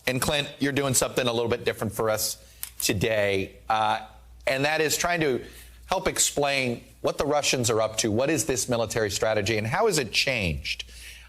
And Clint, you're doing something a little bit different for us today, and that is trying to help explain what the Russians are up to. What is this military strategy, and how has it changed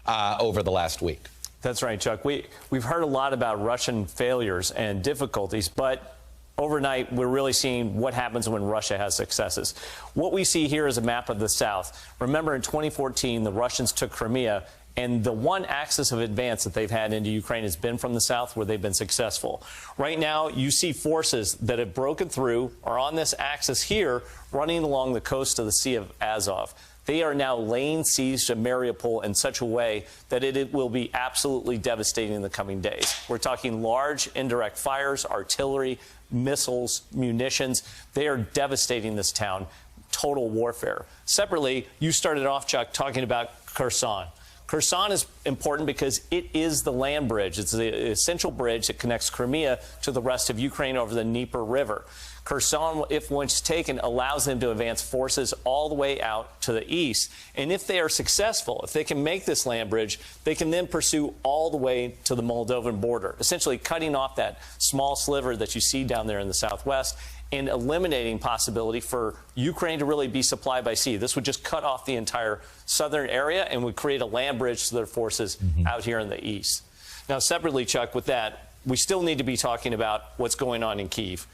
over the last week? That's right, Chuck. We've heard a lot about Russian failures and difficulties, but overnight, we're really seeing what happens when Russia has successes. What we see here is a map of the South. Remember, in 2014, the Russians took Crimea, and the one axis of advance that they've had into Ukraine has been from the south, where they've been successful. Right now, you see forces that have broken through, are on this axis here, running along the coast of the Sea of Azov. They are now laying siege to Mariupol in such a way that it will be absolutely devastating in the coming days. We're talking large indirect fires, artillery, missiles, munitions. They are devastating this town. Total warfare. Separately, you started off, Chuck, talking about Kherson. Kherson is important because it is the land bridge. It's the essential bridge that connects Crimea to the rest of Ukraine over the Dnieper River. Kherson, if once taken, allows them to advance forces all the way out to the east. And if they are successful, if they can make this land bridge, they can then pursue all the way to the Moldovan border, essentially cutting off that small sliver that you see down there in the southwest and eliminating possibility for Ukraine to really be supplied by sea. This would just cut off the entire southern area and would create a land bridge to their forces out here in the east. Now, separately, Chuck, with that, we still need to be talking about what's going on in Kyiv.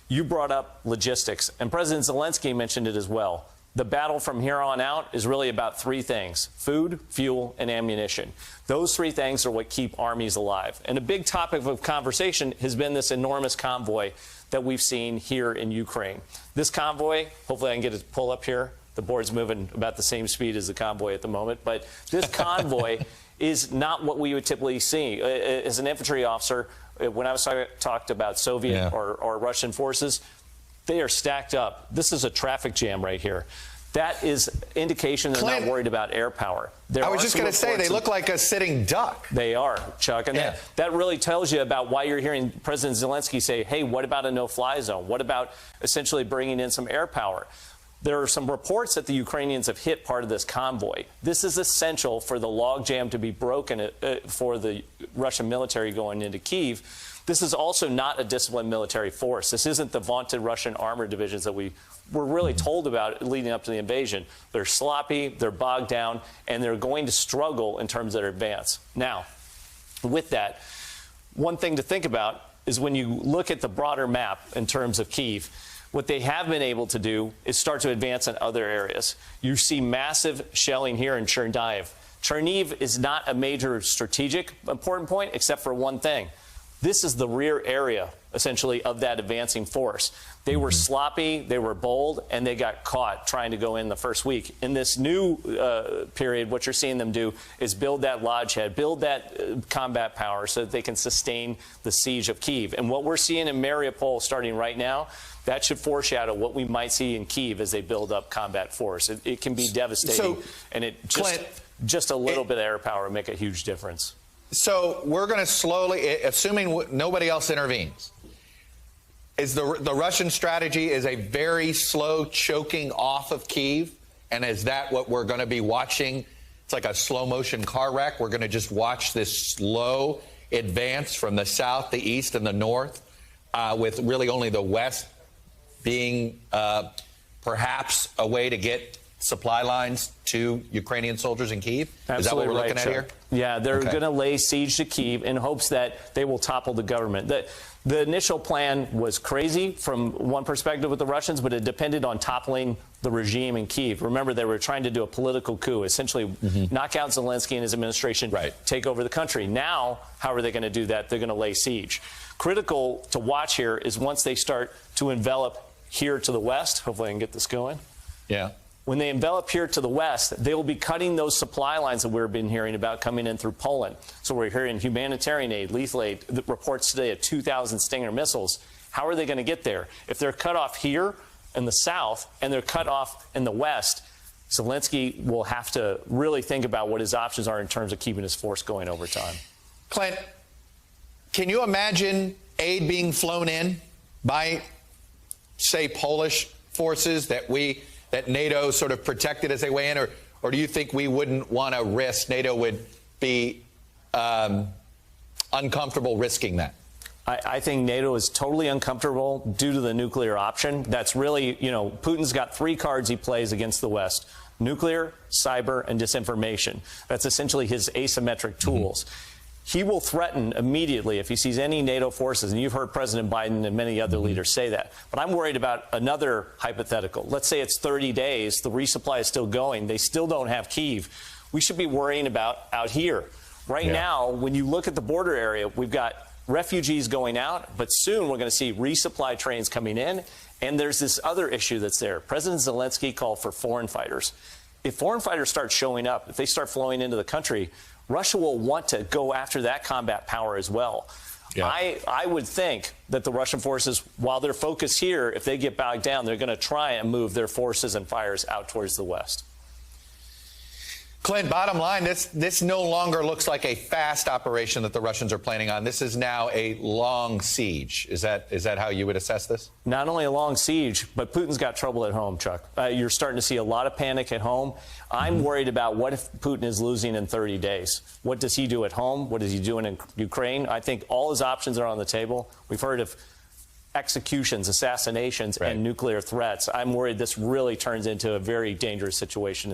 You brought up logistics, and President Zelensky mentioned it as well. The battle from here on out is really about three things: food, fuel, and ammunition. Those three things are what keep armies alive. And a big topic of conversation has been this enormous convoy that we've seen here in Ukraine. This convoy, hopefully I can get it to pull up here. The board's moving about the same speed as the convoy at the moment. But this convoy is not what we would typically see. As an infantry officer, when I was talked about Soviet or Russian forces, they are stacked up. This is a traffic jam right here. That is indication they're not worried about air power. I was just going to say, they look like a sitting duck. They are, Chuck. And that really tells you about why you're hearing President Zelensky say, hey, what about a no-fly zone? What about essentially bringing in some air power? There are some reports that the Ukrainians have hit part of this convoy. This is essential for the logjam to be broken for the Russian military going into Kyiv. This is also not a disciplined military force. This isn't the vaunted Russian armored divisions that we were really told about leading up to the invasion. They're sloppy, they're bogged down, and they're going to struggle in terms of their advance. Now, with that, one thing to think about is when you look at the broader map in terms of Kyiv, what they have been able to do is start to advance in other areas. You see massive shelling here in Chernihiv. Chernihiv is not a major strategic important point except for one thing. This is the rear area, essentially, of that advancing force. They were sloppy, they were bold, and they got caught trying to go in the first week. In this new period, what you're seeing them do is build that lodgehead, build that combat power so that they can sustain the siege of Kyiv. And what we're seeing in Mariupol starting right now, that should foreshadow what we might see in Kyiv as they build up combat force. It can be devastating, and it just a little bit of air power would make a huge difference. So we're going to slowly, assuming nobody else intervenes, is the Russian strategy is a very slow choking off of Kyiv, and is that what we're going to be watching? It's like a slow motion car wreck. We're going to just watch this slow advance from the south, the east, and the north, with really only the west being perhaps a way to get supply lines to Ukrainian soldiers in Kyiv? Absolutely. Is that what we're looking at Chuck. here? Yeah, they're going to lay siege to Kyiv in hopes that they will topple the government. The initial plan was crazy from one perspective with the Russians, but it depended on toppling the regime in Kyiv. Remember, they were trying to do a political coup, essentially knock out Zelensky and his administration, take over the country. Now, how are they going to do that? They're going to lay siege. Critical to watch here is once they start to envelop here to the west. Hopefully I can get this going. Yeah. When they envelop here to the west, they will be cutting those supply lines that we've been hearing about coming in through Poland. So we're hearing humanitarian aid, lethal aid, the reports today of 2,000 Stinger missiles. How are they going to get there? If they're cut off here in the south and they're cut off in the west, Zelensky will have to really think about what his options are in terms of keeping his force going over time. Clint, can you imagine aid being flown in by, say, Polish forces that NATO sort of protected as they weigh in, or do you think we wouldn't want to risk, NATO would be uncomfortable risking that? I think NATO is totally uncomfortable due to the nuclear option. That's really, Putin's got 3 cards he plays against the West: nuclear, cyber, and disinformation. That's essentially his asymmetric tools. He will threaten immediately if he sees any NATO forces, and you've heard President Biden and many other leaders say that. But I'm worried about another hypothetical. Let's say it's 30 days, the resupply is still going, they still don't have Kyiv. We should be worrying about out here. Right now, when you look at the border area, we've got refugees going out, but soon we're going to see resupply trains coming in. And there's this other issue that's there. President Zelensky called for foreign fighters. If foreign fighters start showing up, if they start flowing into the country, Russia will want to go after that combat power as well. Yeah. I would think that the Russian forces, while they're focused here, if they get bogged down, they're going to try and move their forces and fires out towards the west. Clint, bottom line, this no longer looks like a fast operation that the Russians are planning on. This is now a long siege. Is that how you would assess this? Not only a long siege, but Putin's got trouble at home, Chuck. You're starting to see a lot of panic at home. I'm worried about what if Putin is losing in 30 days. What does he do at home? What is he doing in Ukraine? I think all his options are on the table. We've heard of executions, assassinations, and nuclear threats. I'm worried this really turns into a very dangerous situation.